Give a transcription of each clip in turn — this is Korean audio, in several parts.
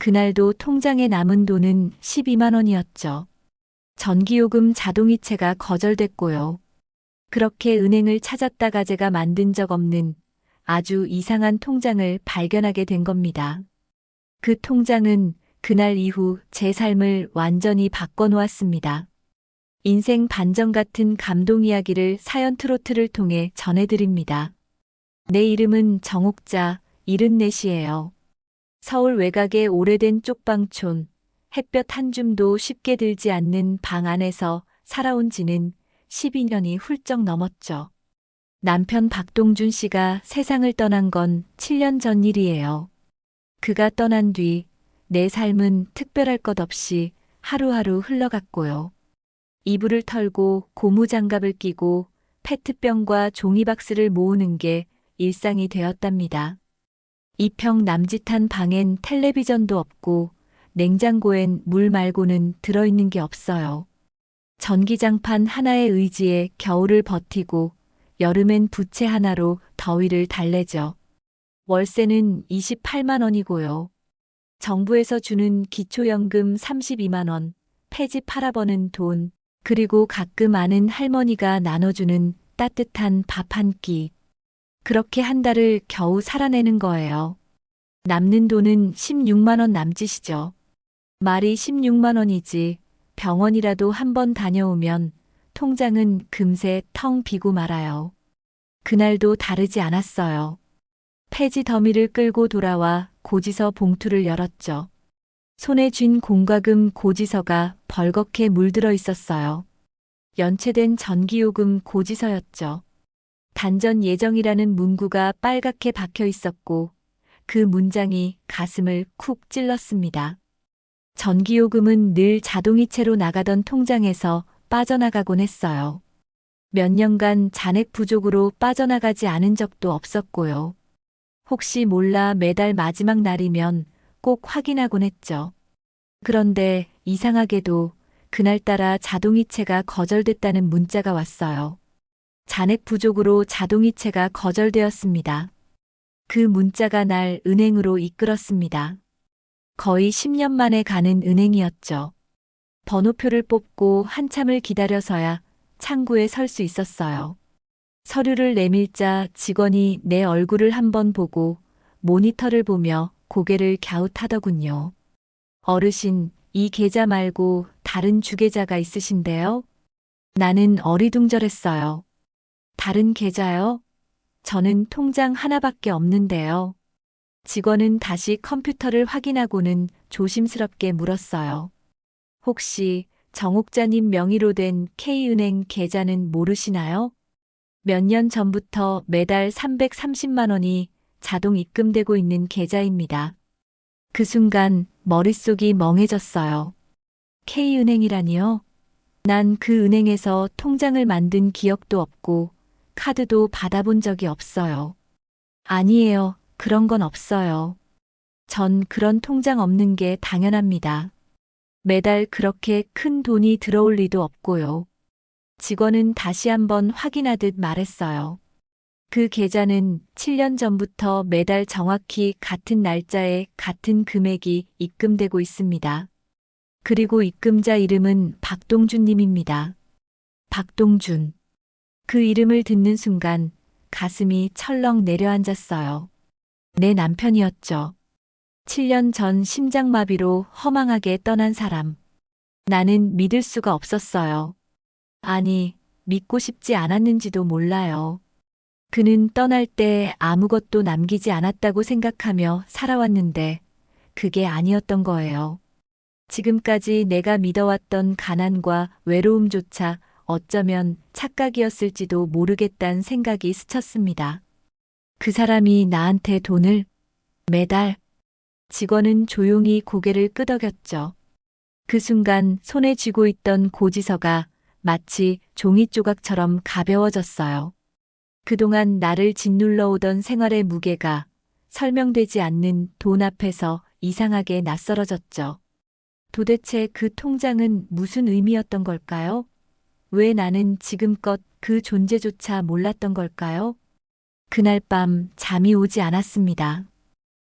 그날도 통장에 남은 돈은 12만 원이었죠. 전기요금 자동이체가 거절됐고요. 그렇게 은행을 찾았다가 제가 만든 적 없는 아주 이상한 통장을 발견하게 된 겁니다. 그 통장은 그날 이후 제 삶을 완전히 바꿔놓았습니다. 인생 반전 같은 감동 이야기를 사연 트로트를 통해 전해드립니다. 내 이름은 정옥자, 74이에요. 서울 외곽의 오래된 쪽방촌, 햇볕 한 줌도 쉽게 들지 않는 방 안에서 살아온 지는 12년이 훌쩍 넘었죠. 남편 박동준 씨가 세상을 떠난 건 7년 전 일이에요. 그가 떠난 뒤 내 삶은 특별할 것 없이 하루하루 흘러갔고요. 이불을 털고 고무장갑을 끼고 페트병과 종이박스를 모으는 게 일상이 되었답니다. 이평 남짓한 방엔 텔레비전도 없고 냉장고엔 물 말고는 들어있는 게 없어요. 전기장판 하나의 의지에 겨울을 버티고 여름엔 부채 하나로 더위를 달래죠. 월세는 28만 원이고요. 정부에서 주는 기초연금 32만 원, 폐지 팔아 버는 돈, 그리고 가끔 아는 할머니가 나눠주는 따뜻한 밥 한 끼. 그렇게 한 달을 겨우 살아내는 거예요. 남는 돈은 16만 원 남짓이죠. 말이 16만 원이지 병원이라도 한 번 다녀오면 통장은 금세 텅 비고 말아요. 그날도 다르지 않았어요. 폐지 더미를 끌고 돌아와 고지서 봉투를 열었죠. 손에 쥔 공과금 고지서가 벌겋게 물들어 있었어요. 연체된 전기요금 고지서였죠. 단전 예정이라는 문구가 빨갛게 박혀 있었고 그 문장이 가슴을 쿡 찔렀습니다. 전기요금은 늘 자동이체로 나가던 통장에서 빠져나가곤 했어요. 몇 년간 잔액 부족으로 빠져나가지 않은 적도 없었고요. 혹시 몰라 매달 마지막 날이면 꼭 확인하곤 했죠. 그런데 이상하게도 그날따라 자동이체가 거절됐다는 문자가 왔어요. 잔액 부족으로 자동이체가 거절되었습니다. 그 문자가 날 은행으로 이끌었습니다. 거의 10년 만에 가는 은행이었죠. 번호표를 뽑고 한참을 기다려서야 창구에 설 수 있었어요. 서류를 내밀자 직원이 내 얼굴을 한번 보고 모니터를 보며 고개를 갸웃하더군요. 어르신, 이 계좌 말고 다른 주계좌가 있으신데요? 나는 어리둥절했어요. 다른 계좌요? 저는 통장 하나밖에 없는데요. 직원은 다시 컴퓨터를 확인하고는 조심스럽게 물었어요. 혹시 정옥자님 명의로 된 K은행 계좌는 모르시나요? 몇 년 전부터 매달 330만 원이 자동 입금되고 있는 계좌입니다. 그 순간 머릿속이 멍해졌어요. K은행이라니요? 난 그 은행에서 통장을 만든 기억도 없고 카드도 받아본 적이 없어요. 아니에요. 그런 건 없어요. 전 그런 통장 없는 게 당연합니다. 매달 그렇게 큰 돈이 들어올 리도 없고요. 직원은 다시 한번 확인하듯 말했어요. 그 계좌는 7년 전부터 매달 정확히 같은 날짜에 같은 금액이 입금되고 있습니다. 그리고 입금자 이름은 박동준 님입니다. 박동준. 그 이름을 듣는 순간 가슴이 철렁 내려앉았어요. 내 남편이었죠. 7년 전 심장마비로 허망하게 떠난 사람. 나는 믿을 수가 없었어요. 아니, 믿고 싶지 않았는지도 몰라요. 그는 떠날 때 아무것도 남기지 않았다고 생각하며 살아왔는데 그게 아니었던 거예요. 지금까지 내가 믿어왔던 가난과 외로움조차 어쩌면 착각이었을지도 모르겠다는 생각이 스쳤습니다. 그 사람이 나한테 돈을 매달. 직원은 조용히 고개를 끄덕였죠. 그 순간 손에 쥐고 있던 고지서가 마치 종이 조각처럼 가벼워졌어요. 그동안 나를 짓눌러 오던 생활의 무게가 설명되지 않는 돈 앞에서 이상하게 낯설어졌죠. 도대체 그 통장은 무슨 의미였던 걸까요? 왜 나는 지금껏 그 존재조차 몰랐던 걸까요? 그날 밤 잠이 오지 않았습니다.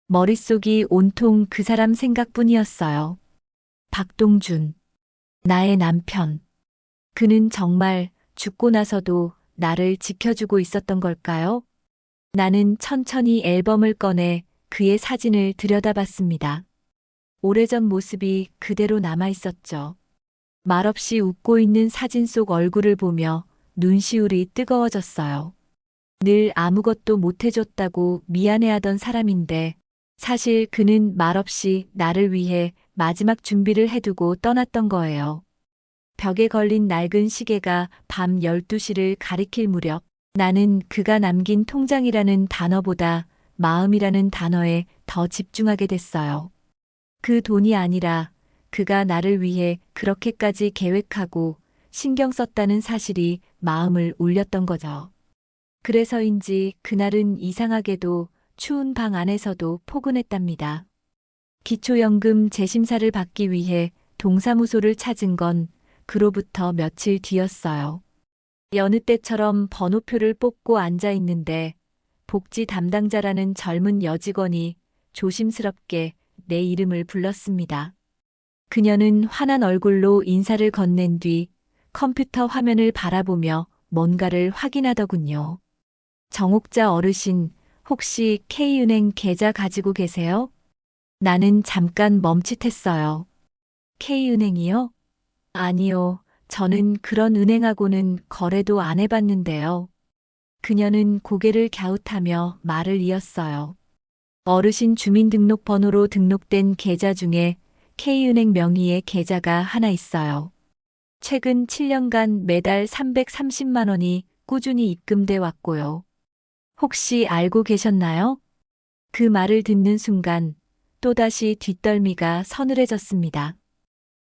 머릿속이 온통 그 사람 생각뿐이었어요. 박동준, 나의 남편. 그는 정말 죽고 나서도 나를 지켜주고 있었던 걸까요? 나는 천천히 앨범을 꺼내 그의 사진을 들여다봤습니다. 오래전 모습이 그대로 남아 있었죠. 말없이 웃고 있는 사진 속 얼굴을 보며 눈시울이 뜨거워졌어요. 늘 아무것도 못해줬다고 미안해하던 사람인데 사실 그는 말없이 나를 위해 마지막 준비를 해두고 떠났던 거예요. 벽에 걸린 낡은 시계가 밤 12시를 가리킬 무렵 나는 그가 남긴 통장이라는 단어보다 마음이라는 단어에 더 집중하게 됐어요. 그 돈이 아니라 그가 나를 위해 그렇게까지 계획하고 신경 썼다는 사실이 마음을 울렸던 거죠. 그래서인지 그날은 이상하게도 추운 방 안에서도 포근했답니다. 기초연금 재심사를 받기 위해 동사무소를 찾은 건 그로부터 며칠 뒤였어요. 여느 때처럼 번호표를 뽑고 앉아 있는데 복지 담당자라는 젊은 여직원이 조심스럽게 내 이름을 불렀습니다. 그녀는 환한 얼굴로 인사를 건넨 뒤 컴퓨터 화면을 바라보며 뭔가를 확인하더군요. 정옥자 어르신, 혹시 K은행 계좌 가지고 계세요? 나는 잠깐 멈칫했어요. K은행이요? 아니요. 저는 그런 은행하고는 거래도 안 해봤는데요. 그녀는 고개를 갸웃하며 말을 이었어요. 어르신 주민등록번호로 등록된 계좌 중에 K은행 명의의 계좌가 하나 있어요. 최근 7년간 매달 330만 원이 꾸준히 입금돼 왔고요. 혹시 알고 계셨나요? 그 말을 듣는 순간 또다시 뒷덜미가 서늘해졌습니다.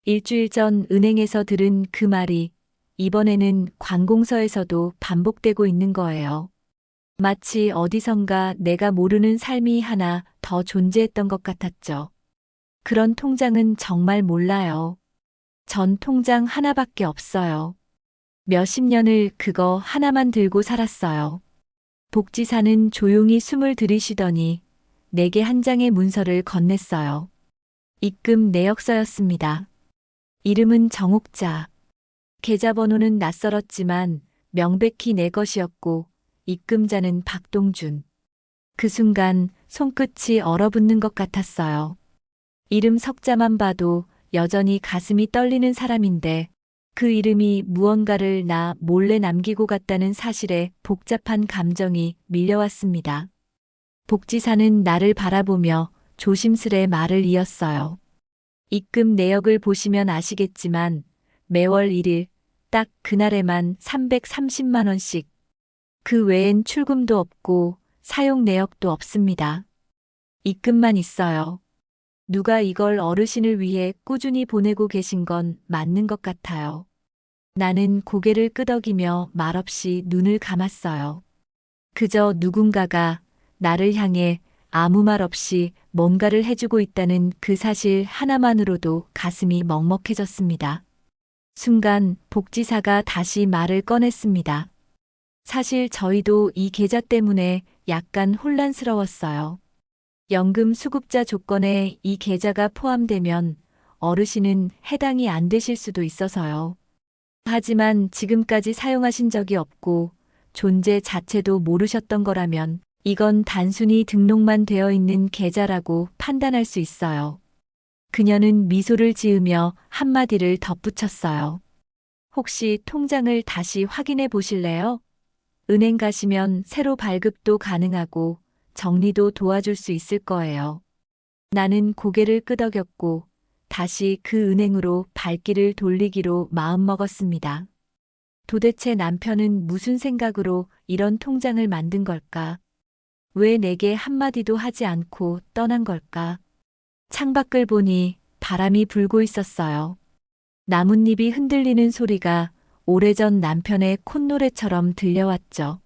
일주일 전 은행에서 들은 그 말이 이번에는 관공서에서도 반복되고 있는 거예요. 마치 어디선가 내가 모르는 삶이 하나 더 존재했던 것 같았죠. 그런 통장은 정말 몰라요. 전 통장 하나밖에 없어요. 몇십 년을 그거 하나만 들고 살았어요. 복지사는 조용히 숨을 들이쉬더니 내게 한 장의 문서를 건넸어요. 입금 내역서였습니다. 이름은 정옥자. 계좌번호는 낯설었지만 명백히 내 것이었고 입금자는 박동준. 그 순간 손끝이 얼어붙는 것 같았어요. 이름 석자만 봐도 여전히 가슴이 떨리는 사람인데 그 이름이 무언가를 나 몰래 남기고 갔다는 사실에 복잡한 감정이 밀려왔습니다. 복지사는 나를 바라보며 조심스레 말을 이었어요. 입금 내역을 보시면 아시겠지만 매월 1일 딱 그날에만 330만 원씩. 그 외엔 출금도 없고 사용 내역도 없습니다. 입금만 있어요. 누가 이걸 어르신을 위해 꾸준히 보내고 계신 건 맞는 것 같아요. 나는 고개를 끄덕이며 말없이 눈을 감았어요. 그저 누군가가 나를 향해 아무 말 없이 뭔가를 해주고 있다는 그 사실 하나만으로도 가슴이 먹먹해졌습니다. 순간 복지사가 다시 말을 꺼냈습니다. 사실 저희도 이 계좌 때문에 약간 혼란스러웠어요. 연금 수급자 조건에 이 계좌가 포함되면 어르신은 해당이 안 되실 수도 있어서요. 하지만 지금까지 사용하신 적이 없고 존재 자체도 모르셨던 거라면 이건 단순히 등록만 되어 있는 계좌라고 판단할 수 있어요. 그녀는 미소를 지으며 한마디를 덧붙였어요. 혹시 통장을 다시 확인해 보실래요? 은행 가시면 새로 발급도 가능하고 정리도 도와줄 수 있을 거예요. 나는 고개를 끄덕였고 다시 그 은행으로 발길을 돌리기로 마음먹었습니다. 도대체 남편은 무슨 생각으로 이런 통장을 만든 걸까? 왜 내게 한마디도 하지 않고 떠난 걸까? 창밖을 보니 바람이 불고 있었어요. 나뭇잎이 흔들리는 소리가 오래전 남편의 콧노래처럼 들려왔죠.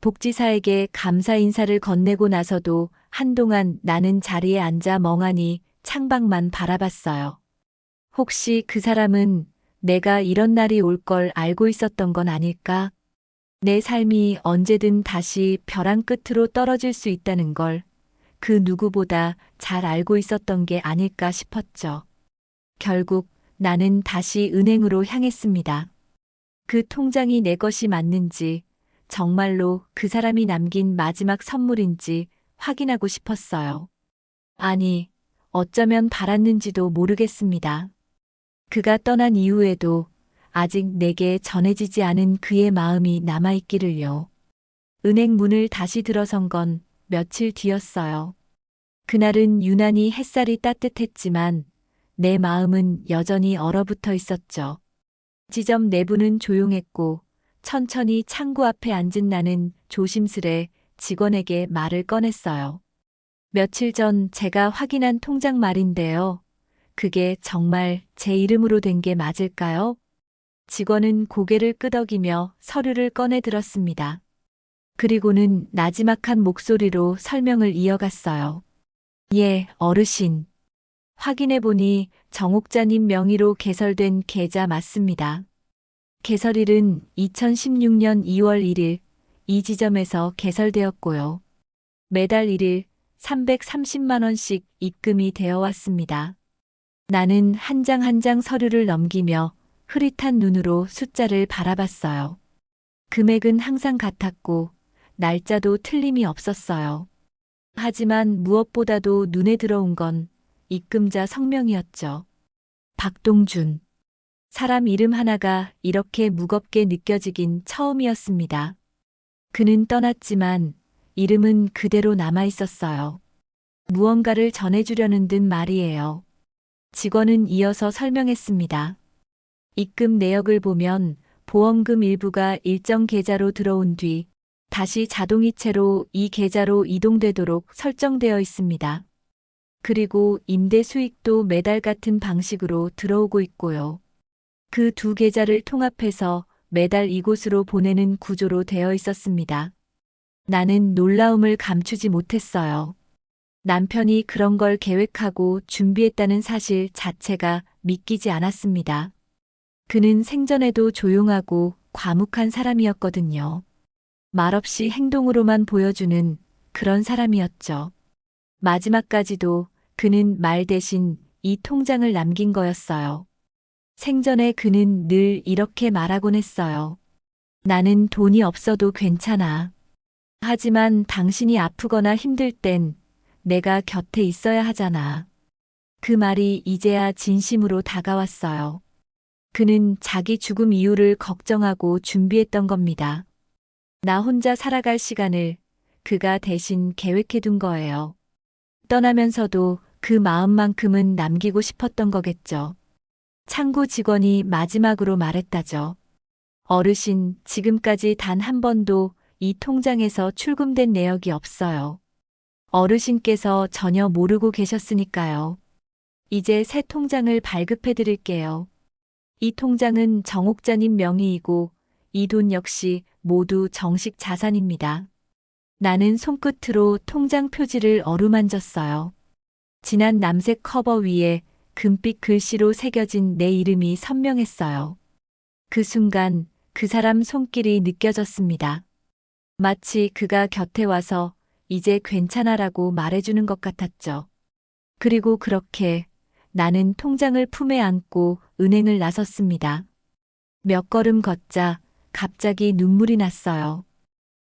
복지사에게 감사 인사를 건네고 나서도 한동안 나는 자리에 앉아 멍하니 창밖만 바라봤어요. 혹시 그 사람은 내가 이런 날이 올 걸 알고 있었던 건 아닐까? 내 삶이 언제든 다시 벼랑 끝으로 떨어질 수 있다는 걸, 그 누구보다 잘 알고 있었던 게 아닐까 싶었죠. 결국 나는 다시 은행으로 향했습니다. 그 통장이 내 것이 맞는지, 정말로 그 사람이 남긴 마지막 선물인지 확인하고 싶었어요. 아니, 어쩌면 바랐는지도 모르겠습니다. 그가 떠난 이후에도 아직 내게 전해지지 않은 그의 마음이 남아있기를요. 은행 문을 다시 들어선 건 며칠 뒤였어요. 그날은 유난히 햇살이 따뜻했지만 내 마음은 여전히 얼어붙어 있었죠. 지점 내부는 조용했고 천천히 창구 앞에 앉은 나는 조심스레 직원에게 말을 꺼냈어요. 며칠 전 제가 확인한 통장 말인데요. 그게 정말 제 이름으로 된 게 맞을까요? 직원은 고개를 끄덕이며 서류를 꺼내 들었습니다. 그리고는 나지막한 목소리로 설명을 이어갔어요. 예, 어르신. 확인해 보니 정옥자님 명의로 개설된 계좌 맞습니다. 개설일은 2016년 2월 1일 이 지점에서 개설되었고요. 매달 1일 330만 원씩 입금이 되어 왔습니다. 나는 한 장 한 장 서류를 넘기며 흐릿한 눈으로 숫자를 바라봤어요. 금액은 항상 같았고 날짜도 틀림이 없었어요. 하지만 무엇보다도 눈에 들어온 건 입금자 성명이었죠. 박동준. 사람 이름 하나가 이렇게 무겁게 느껴지긴 처음이었습니다. 그는 떠났지만 이름은 그대로 남아 있었어요. 무언가를 전해주려는 듯 말이에요. 직원은 이어서 설명했습니다. 입금 내역을 보면 보험금 일부가 일정 계좌로 들어온 뒤 다시 자동이체로 이 계좌로 이동되도록 설정되어 있습니다. 그리고 임대 수익도 매달 같은 방식으로 들어오고 있고요. 그 두 계좌를 통합해서 매달 이곳으로 보내는 구조로 되어 있었습니다. 나는 놀라움을 감추지 못했어요. 남편이 그런 걸 계획하고 준비했다는 사실 자체가 믿기지 않았습니다. 그는 생전에도 조용하고 과묵한 사람이었거든요. 말없이 행동으로만 보여주는 그런 사람이었죠. 마지막까지도 그는 말 대신 이 통장을 남긴 거였어요. 생전에 그는 늘 이렇게 말하곤 했어요. 나는 돈이 없어도 괜찮아. 하지만 당신이 아프거나 힘들 땐 내가 곁에 있어야 하잖아. 그 말이 이제야 진심으로 다가왔어요. 그는 자기 죽음 이후를 걱정하고 준비했던 겁니다. 나 혼자 살아갈 시간을 그가 대신 계획해둔 거예요. 떠나면서도 그 마음만큼은 남기고 싶었던 거겠죠. 창구 직원이 마지막으로 말했다죠. 어르신, 지금까지 단 한 번도 이 통장에서 출금된 내역이 없어요. 어르신께서 전혀 모르고 계셨으니까요. 이제 새 통장을 발급해 드릴게요. 이 통장은 정옥자님 명의이고 이 돈 역시 모두 정식 자산입니다. 나는 손끝으로 통장 표지를 어루만졌어요. 진한 남색 커버 위에 금빛 글씨로 새겨진 내 이름이 선명했어요. 그 순간 그 사람 손길이 느껴졌습니다. 마치 그가 곁에 와서 이제 괜찮아라고 말해주는 것 같았죠. 그리고 그렇게 나는 통장을 품에 안고 은행을 나섰습니다. 몇 걸음 걷자 갑자기 눈물이 났어요.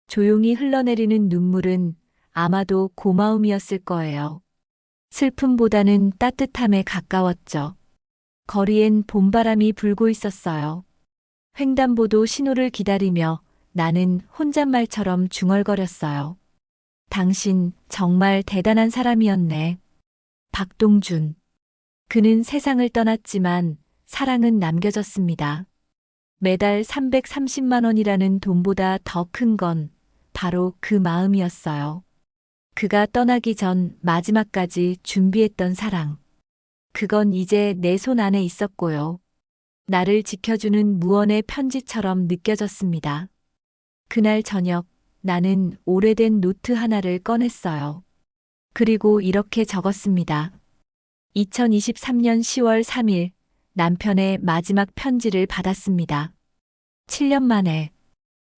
조용히 흘러내리는 눈물은 아마도 고마움이었을 거예요. 슬픔보다는 따뜻함에 가까웠죠. 거리엔 봄바람이 불고 있었어요. 횡단보도 신호를 기다리며 나는 혼잣말처럼 중얼거렸어요. 당신 정말 대단한 사람이었네. 박동준. 그는 세상을 떠났지만 사랑은 남겨졌습니다. 매달 330만 원이라는 돈보다 더 큰 건 바로 그 마음이었어요. 그가 떠나기 전 마지막까지 준비했던 사랑. 그건 이제 내 손 안에 있었고요. 나를 지켜주는 무언의 편지처럼 느껴졌습니다. 그날 저녁 나는 오래된 노트 하나를 꺼냈어요. 그리고 이렇게 적었습니다. 2023년 10월 3일 남편의 마지막 편지를 받았습니다. 7년 만에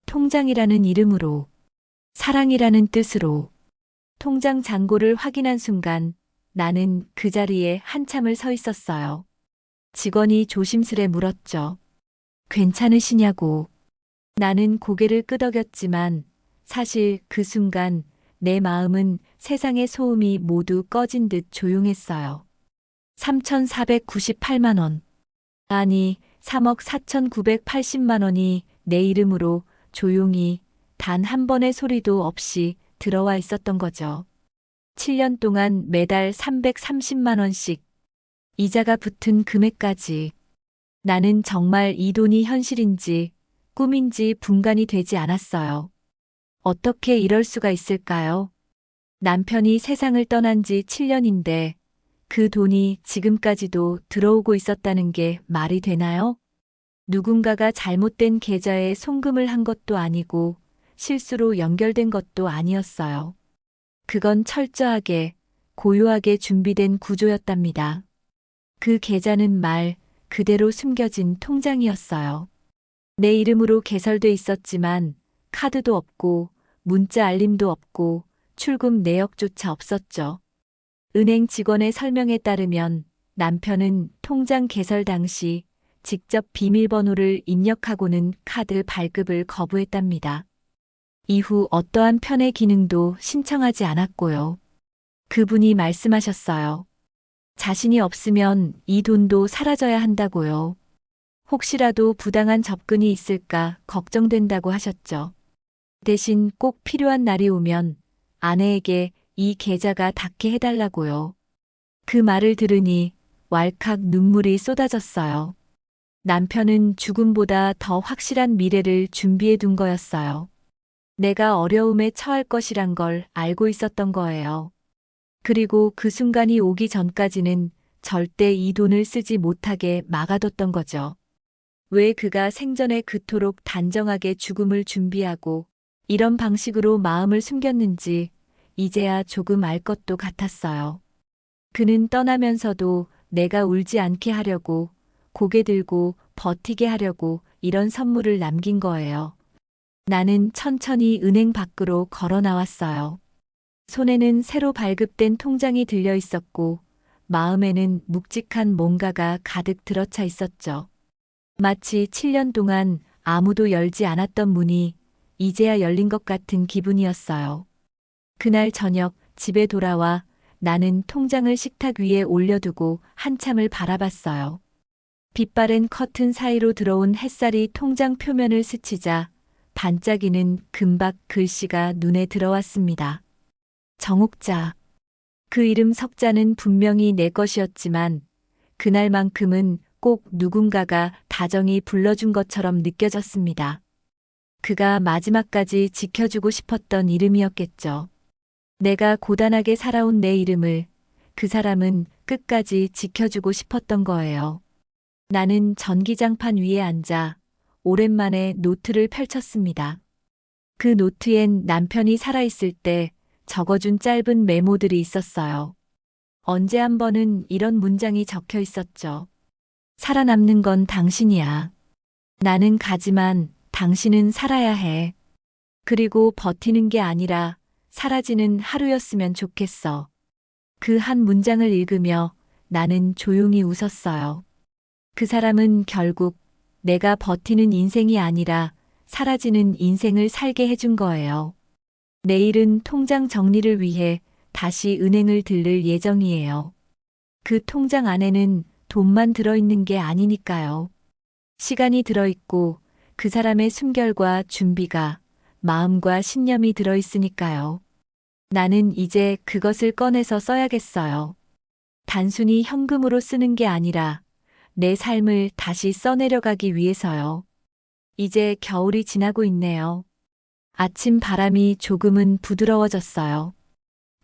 통장이라는 이름으로 사랑이라는 뜻으로 통장 잔고를 확인한 순간 나는 그 자리에 한참을 서 있었어요. 직원이 조심스레 물었죠. 괜찮으시냐고. 나는 고개를 끄덕였지만 사실 그 순간 내 마음은 세상의 소음이 모두 꺼진 듯 조용했어요. 3,498만 원. 아니, 3억 4,980만 원이 내 이름으로 조용히 단 한 번의 소리도 없이 들어와 있었던 거죠. 7년 동안 매달 330만 원씩 이자가 붙은 금액까지. 나는 정말 이 돈이 현실인지 꿈인지 분간이 되지 않았어요. 어떻게 이럴 수가 있을까요? 남편이 세상을 떠난 지 7년인데 그 돈이 지금까지도 들어오고 있었다는 게 말이 되나요? 누군가가 잘못된 계좌에 송금을 한 것도 아니고 실수로 연결된 것도 아니었어요. 그건 철저하게, 고요하게 준비된 구조였답니다. 그 계좌는 말 그대로 숨겨진 통장이었어요. 내 이름으로 개설돼 있었지만 카드도 없고 문자 알림도 없고 출금 내역조차 없었죠. 은행 직원의 설명에 따르면 남편은 통장 개설 당시 직접 비밀번호를 입력하고는 카드 발급을 거부했답니다. 이후 어떠한 편의 기능도 신청하지 않았고요. 그분이 말씀하셨어요. 자신이 없으면 이 돈도 사라져야 한다고요. 혹시라도 부당한 접근이 있을까 걱정된다고 하셨죠. 대신 꼭 필요한 날이 오면 아내에게 이 계좌가 닿게 해달라고요. 그 말을 들으니 왈칵 눈물이 쏟아졌어요. 남편은 죽음보다 더 확실한 미래를 준비해 둔 거였어요. 내가 어려움에 처할 것이란 걸 알고 있었던 거예요. 그리고 그 순간이 오기 전까지는 절대 이 돈을 쓰지 못하게 막아뒀던 거죠. 왜 그가 생전에 그토록 단정하게 죽음을 준비하고 이런 방식으로 마음을 숨겼는지 이제야 조금 알 것도 같았어요. 그는 떠나면서도 내가 울지 않게 하려고 고개 들고 버티게 하려고 이런 선물을 남긴 거예요. 나는 천천히 은행 밖으로 걸어 나왔어요. 손에는 새로 발급된 통장이 들려 있었고 마음에는 묵직한 뭔가가 가득 들어차 있었죠. 마치 7년 동안 아무도 열지 않았던 문이 이제야 열린 것 같은 기분이었어요. 그날 저녁 집에 돌아와 나는 통장을 식탁 위에 올려두고 한참을 바라봤어요. 빛바랜 커튼 사이로 들어온 햇살이 통장 표면을 스치자 반짝이는 금박 글씨가 눈에 들어왔습니다. 정옥자. 그 이름 석자는 분명히 내 것이었지만 그날만큼은 꼭 누군가가 다정히 불러준 것처럼 느껴졌습니다. 그가 마지막까지 지켜주고 싶었던 이름이었겠죠. 내가 고단하게 살아온 내 이름을 그 사람은 끝까지 지켜주고 싶었던 거예요. 나는 전기장판 위에 앉아 오랜만에 노트를 펼쳤습니다. 그 노트엔 남편이 살아있을 때 적어준 짧은 메모들이 있었어요. 언제 한 번은 이런 문장이 적혀 있었죠. 살아남는 건 당신이야. 나는 가지만 당신은 살아야 해. 그리고 버티는 게 아니라 사라지는 하루였으면 좋겠어. 그 한 문장을 읽으며 나는 조용히 웃었어요. 그 사람은 결국 내가 버티는 인생이 아니라 사라지는 인생을 살게 해준 거예요. 내일은 통장 정리를 위해 다시 은행을 들를 예정이에요. 그 통장 안에는 돈만 들어있는 게 아니니까요. 시간이 들어있고 그 사람의 숨결과 준비가, 마음과 신념이 들어있으니까요. 나는 이제 그것을 꺼내서 써야겠어요. 단순히 현금으로 쓰는 게 아니라 내 삶을 다시 써내려가기 위해서요. 이제 겨울이 지나고 있네요. 아침 바람이 조금은 부드러워졌어요.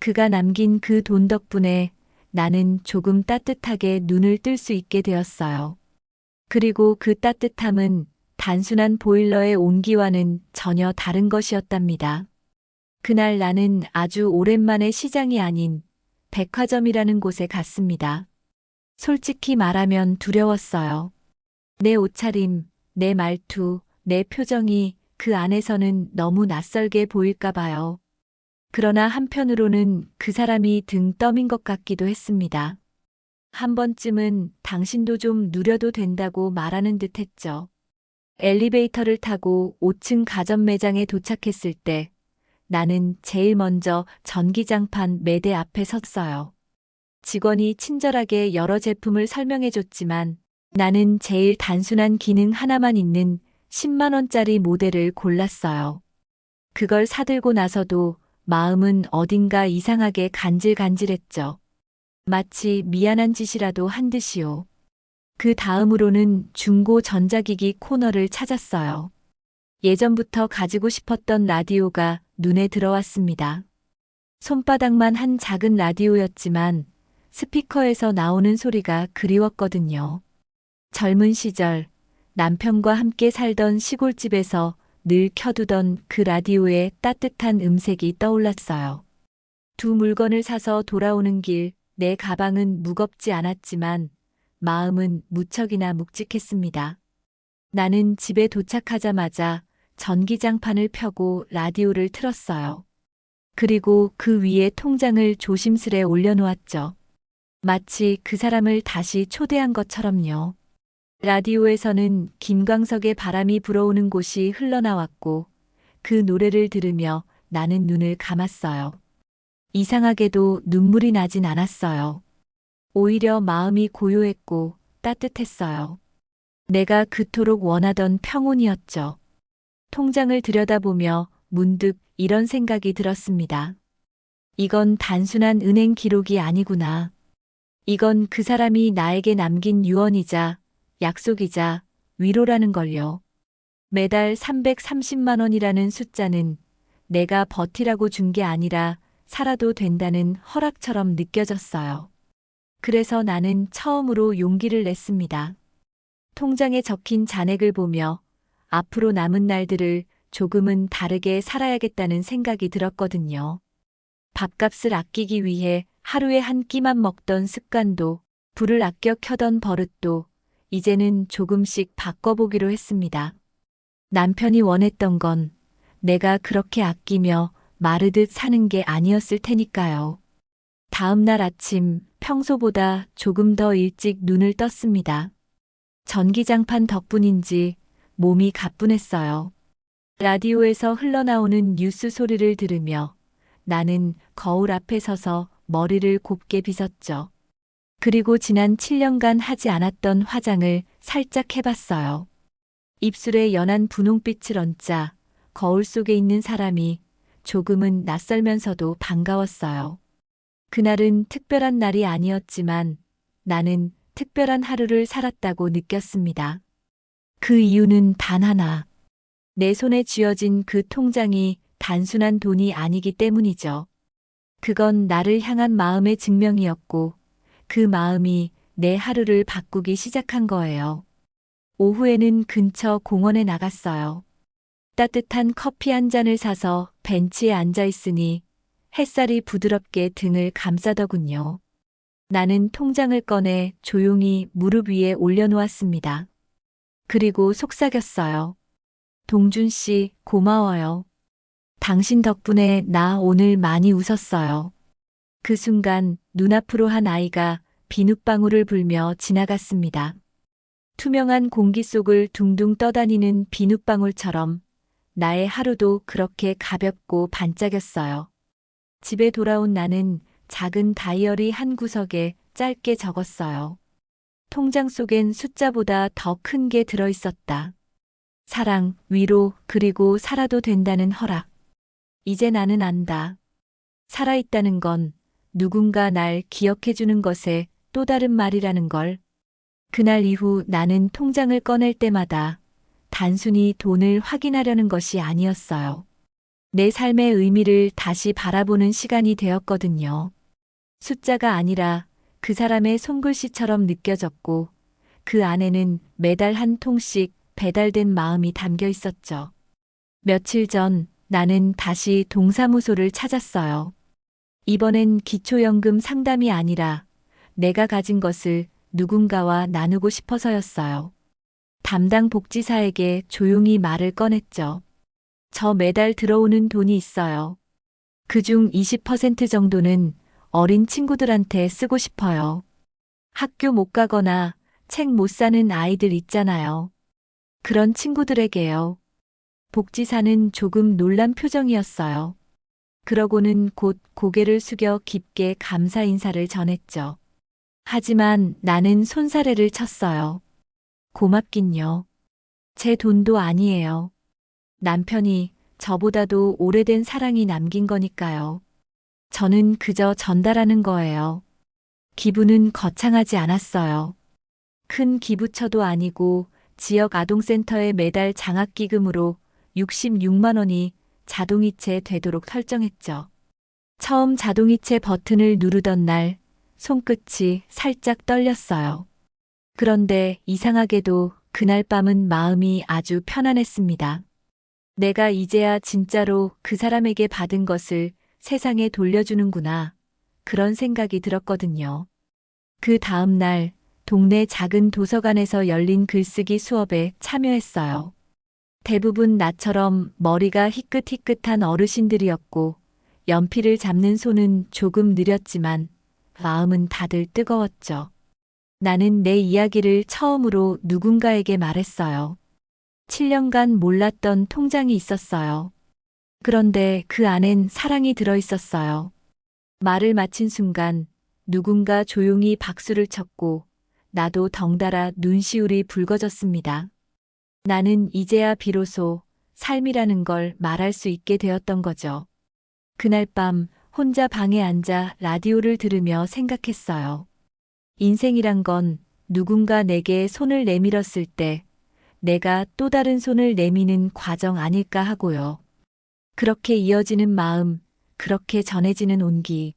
그가 남긴 그 돈 덕분에 나는 조금 따뜻하게 눈을 뜰 수 있게 되었어요. 그리고 그 따뜻함은 단순한 보일러의 온기와는 전혀 다른 것이었답니다. 그날 나는 아주 오랜만에 시장이 아닌 백화점이라는 곳에 갔습니다. 솔직히 말하면 두려웠어요. 내 옷차림, 내 말투, 내 표정이 그 안에서는 너무 낯설게 보일까 봐요. 그러나 한편으로는 그 사람이 등 떠민 것 같기도 했습니다. 한 번쯤은 당신도 좀 누려도 된다고 말하는 듯 했죠. 엘리베이터를 타고 5층 가전 매장에 도착했을 때 나는 제일 먼저 전기장판 매대 앞에 섰어요. 직원이 친절하게 여러 제품을 설명해 줬지만 나는 제일 단순한 기능 하나만 있는 10만 원짜리 모델을 골랐어요. 그걸 사들고 나서도 마음은 어딘가 이상하게 간질간질했죠. 마치 미안한 짓이라도 한 듯이요. 그 다음으로는 중고 전자기기 코너를 찾았어요. 예전부터 가지고 싶었던 라디오가 눈에 들어왔습니다. 손바닥만 한 작은 라디오였지만 스피커에서 나오는 소리가 그리웠거든요. 젊은 시절 남편과 함께 살던 시골집에서 늘 켜두던 그 라디오의 따뜻한 음색이 떠올랐어요. 두 물건을 사서 돌아오는 길, 내 가방은 무겁지 않았지만 마음은 무척이나 묵직했습니다. 나는 집에 도착하자마자 전기장판을 펴고 라디오를 틀었어요. 그리고 그 위에 통장을 조심스레 올려놓았죠. 마치 그 사람을 다시 초대한 것처럼요. 라디오에서는 김광석의 바람이 불어오는 곳이 흘러나왔고 그 노래를 들으며 나는 눈을 감았어요. 이상하게도 눈물이 나진 않았어요. 오히려 마음이 고요했고 따뜻했어요. 내가 그토록 원하던 평온이었죠. 통장을 들여다보며 문득 이런 생각이 들었습니다. 이건 단순한 은행 기록이 아니구나. 이건 그 사람이 나에게 남긴 유언이자 약속이자 위로라는 걸요. 매달 330만 원이라는 숫자는 내가 버티라고 준 게 아니라 살아도 된다는 허락처럼 느껴졌어요. 그래서 나는 처음으로 용기를 냈습니다. 통장에 적힌 잔액을 보며 앞으로 남은 날들을 조금은 다르게 살아야겠다는 생각이 들었거든요. 밥값을 아끼기 위해 하루에 한 끼만 먹던 습관도, 불을 아껴 켜던 버릇도 이제는 조금씩 바꿔보기로 했습니다. 남편이 원했던 건 내가 그렇게 아끼며 마르듯 사는 게 아니었을 테니까요. 다음 날 아침 평소보다 조금 더 일찍 눈을 떴습니다. 전기장판 덕분인지 몸이 가뿐했어요. 라디오에서 흘러나오는 뉴스 소리를 들으며 나는 거울 앞에 서서 머리를 곱게 빗었죠. 그리고 지난 7년간 하지 않았던 화장을 살짝 해봤어요. 입술에 연한 분홍빛을 얹자 거울 속에 있는 사람이 조금은 낯설면서도 반가웠어요. 그날은 특별한 날이 아니었지만 나는 특별한 하루를 살았다고 느꼈습니다. 그 이유는 단 하나. 내 손에 쥐어진 그 통장이 단순한 돈이 아니기 때문이죠. 그건 나를 향한 마음의 증명이었고 그 마음이 내 하루를 바꾸기 시작한 거예요. 오후에는 근처 공원에 나갔어요. 따뜻한 커피 한 잔을 사서 벤치에 앉아 있으니 햇살이 부드럽게 등을 감싸더군요. 나는 통장을 꺼내 조용히 무릎 위에 올려놓았습니다. 그리고 속삭였어요. 동준 씨, 고마워요. 당신 덕분에 나 오늘 많이 웃었어요. 그 순간 눈앞으로 한 아이가 비눗방울을 불며 지나갔습니다. 투명한 공기 속을 둥둥 떠다니는 비눗방울처럼 나의 하루도 그렇게 가볍고 반짝였어요. 집에 돌아온 나는 작은 다이어리 한 구석에 짧게 적었어요. 통장 속엔 숫자보다 더 큰 게 들어있었다. 사랑, 위로, 그리고 살아도 된다는 허락. 이제 나는 안다. 살아있다는 건 누군가 날 기억해주는 것의 또 다른 말이라는 걸. 그날 이후 나는 통장을 꺼낼 때마다 단순히 돈을 확인하려는 것이 아니었어요. 내 삶의 의미를 다시 바라보는 시간이 되었거든요. 숫자가 아니라 그 사람의 손글씨처럼 느껴졌고 그 안에는 매달 한 통씩 배달된 마음이 담겨 있었죠. 며칠 전 나는 다시 동사무소를 찾았어요. 이번엔 기초연금 상담이 아니라 내가 가진 것을 누군가와 나누고 싶어서였어요. 담당 복지사에게 조용히 말을 꺼냈죠. 저 매달 들어오는 돈이 있어요. 그중 20% 정도는 어린 친구들한테 쓰고 싶어요. 학교 못 가거나 책 못 사는 아이들 있잖아요. 그런 친구들에게요. 복지사는 조금 놀란 표정이었어요. 그러고는 곧 고개를 숙여 깊게 감사 인사를 전했죠. 하지만 나는 손사래를 쳤어요. 고맙긴요. 제 돈도 아니에요. 남편이 저보다도 오래된 사랑이 남긴 거니까요. 저는 그저 전달하는 거예요. 기부는 거창하지 않았어요. 큰 기부처도 아니고 지역 아동센터에 매달 장학기금으로 66만 원이 자동이체 되도록 설정했죠. 처음 자동이체 버튼을 누르던 날 손끝이 살짝 떨렸어요. 그런데 이상하게도 그날 밤은 마음이 아주 편안했습니다. 내가 이제야 진짜로 그 사람에게 받은 것을 세상에 돌려주는구나. 그런 생각이 들었거든요. 그 다음 날 동네 작은 도서관에서 열린 글쓰기 수업에 참여했어요. 대부분 나처럼 머리가 희끗희끗한 어르신들이었고 연필을 잡는 손은 조금 느렸지만 마음은 다들 뜨거웠죠. 나는 내 이야기를 처음으로 누군가에게 말했어요. 7년간 몰랐던 통장이 있었어요. 그런데 그 안엔 사랑이 들어 있었어요. 말을 마친 순간 누군가 조용히 박수를 쳤고 나도 덩달아 눈시울이 붉어졌습니다. 나는 이제야 비로소 삶이라는 걸 말할 수 있게 되었던 거죠. 그날 밤 혼자 방에 앉아 라디오를 들으며 생각했어요. 인생이란 건 누군가 내게 손을 내밀었을 때 내가 또 다른 손을 내미는 과정 아닐까 하고요. 그렇게 이어지는 마음, 그렇게 전해지는 온기.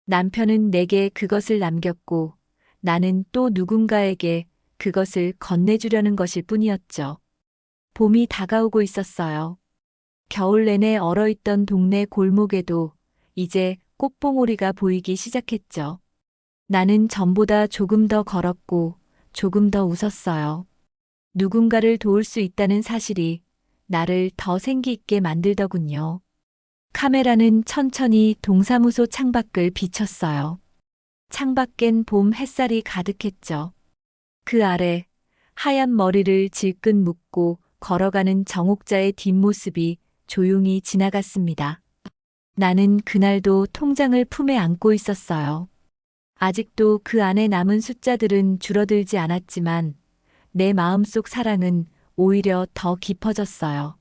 남편은 내게 그것을 남겼고 나는 또 누군가에게 그것을 건네주려는 것일 뿐이었죠. 봄이 다가오고 있었어요. 겨울 내내 얼어있던 동네 골목에도 이제 꽃봉오리가 보이기 시작했죠. 나는 전보다 조금 더 걸었고 조금 더 웃었어요. 누군가를 도울 수 있다는 사실이 나를 더 생기 있게 만들더군요. 카메라는 천천히 동사무소 창밖을 비췄어요. 창밖엔 봄 햇살이 가득했죠. 그 아래 하얀 머리를 질끈 묶고 걸어가는 정옥자의 뒷모습이 조용히 지나갔습니다. 나는 그날도 통장을 품에 안고 있었어요. 아직도 그 안에 남은 숫자들은 줄어들지 않았지만 내 마음속 사랑은 오히려 더 깊어졌어요.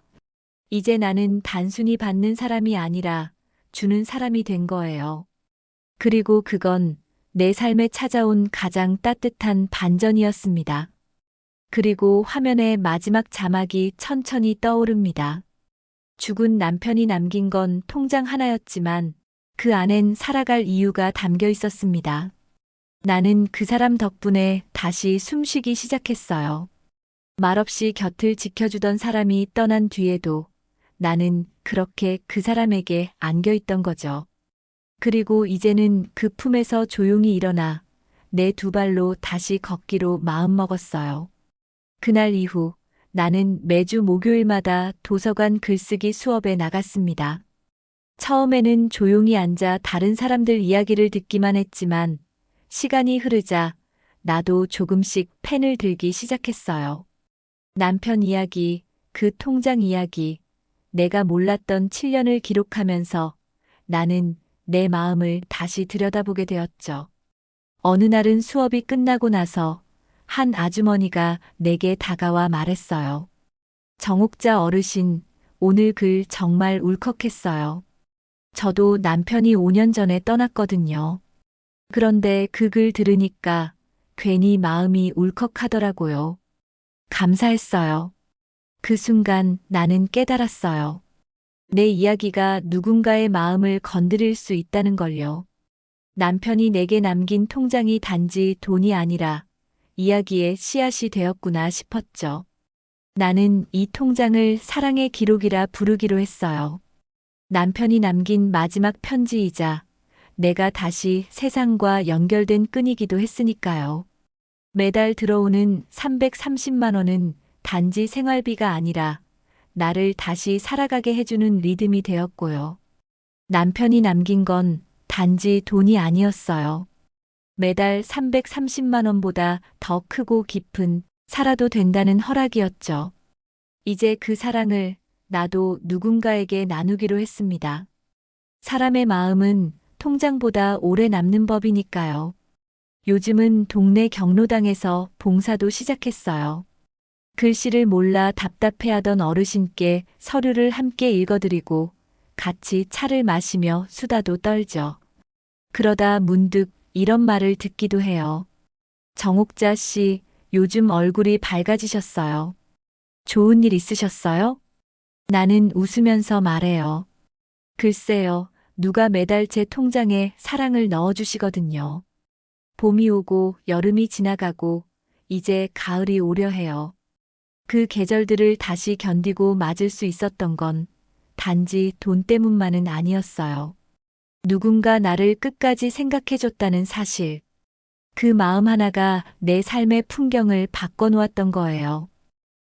이제 나는 단순히 받는 사람이 아니라 주는 사람이 된 거예요. 그리고 그건 내 삶에 찾아온 가장 따뜻한 반전이었습니다. 그리고 화면의 마지막 자막이 천천히 떠오릅니다. 죽은 남편이 남긴 건 통장 하나였지만 그 안엔 살아갈 이유가 담겨 있었습니다. 나는 그 사람 덕분에 다시 숨쉬기 시작했어요. 말없이 곁을 지켜주던 사람이 떠난 뒤에도 나는 그렇게 그 사람에게 안겨 있던 거죠. 그리고 이제는 그 품에서 조용히 일어나 내 두 발로 다시 걷기로 마음먹었어요. 그날 이후 나는 매주 목요일마다 도서관 글쓰기 수업에 나갔습니다. 처음에는 조용히 앉아 다른 사람들 이야기를 듣기만 했지만 시간이 흐르자 나도 조금씩 펜을 들기 시작했어요. 남편 이야기, 그 통장 이야기, 내가 몰랐던 7년을 기록하면서 나는 내 마음을 다시 들여다보게 되었죠. 어느 날은 수업이 끝나고 나서 한 아주머니가 내게 다가와 말했어요. 정옥자 어르신, 오늘 글 정말 울컥했어요. 저도 남편이 5년 전에 떠났거든요. 그런데 그 글 들으니까 괜히 마음이 울컥하더라고요. 감사했어요. 그 순간 나는 깨달았어요. 내 이야기가 누군가의 마음을 건드릴 수 있다는 걸요. 남편이 내게 남긴 통장이 단지 돈이 아니라 이야기의 씨앗이 되었구나 싶었죠. 나는 이 통장을 사랑의 기록이라 부르기로 했어요. 남편이 남긴 마지막 편지이자 내가 다시 세상과 연결된 끈이기도 했으니까요. 매달 들어오는 330만 원은 단지 생활비가 아니라 나를 다시 살아가게 해주는 리듬이 되었고요. 남편이 남긴 건 단지 돈이 아니었어요. 매달 330만 원보다 더 크고 깊은 살아도 된다는 허락이었죠. 이제 그 사랑을 나도 누군가에게 나누기로 했습니다. 사람의 마음은 통장보다 오래 남는 법이니까요. 요즘은 동네 경로당에서 봉사도 시작했어요. 글씨를 몰라 답답해하던 어르신께 서류를 함께 읽어드리고 같이 차를 마시며 수다도 떨죠. 그러다 문득 이런 말을 듣기도 해요. 정옥자 씨, 요즘 얼굴이 밝아지셨어요. 좋은 일 있으셨어요? 나는 웃으면서 말해요. 글쎄요, 누가 매달 제 통장에 사랑을 넣어주시거든요. 봄이 오고 여름이 지나가고 이제 가을이 오려 해요. 그 계절들을 다시 견디고 맞을 수 있었던 건 단지 돈 때문만은 아니었어요. 누군가 나를 끝까지 생각해줬다는 사실. 그 마음 하나가 내 삶의 풍경을 바꿔놓았던 거예요.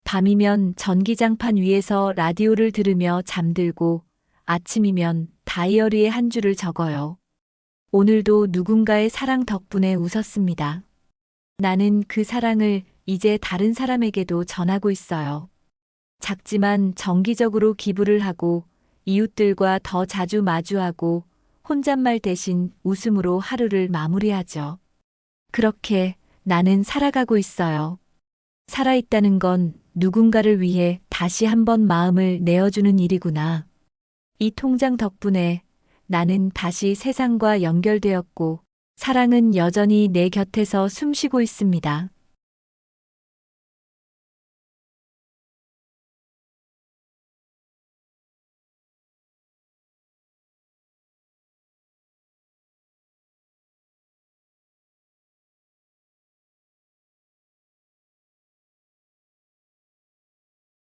밤이면 전기장판 위에서 라디오를 들으며 잠들고 아침이면 다이어리에 한 줄을 적어요. 오늘도 누군가의 사랑 덕분에 웃었습니다. 나는 그 사랑을 이제 다른 사람에게도 전하고 있어요. 작지만 정기적으로 기부를 하고 이웃들과 더 자주 마주하고 혼잣말 대신 웃음으로 하루를 마무리하죠. 그렇게 나는 살아가고 있어요. 살아있다는 건 누군가를 위해 다시 한번 마음을 내어주는 일이구나. 이 통장 덕분에 나는 다시 세상과 연결되었고 사랑은 여전히 내 곁에서 숨쉬고 있습니다.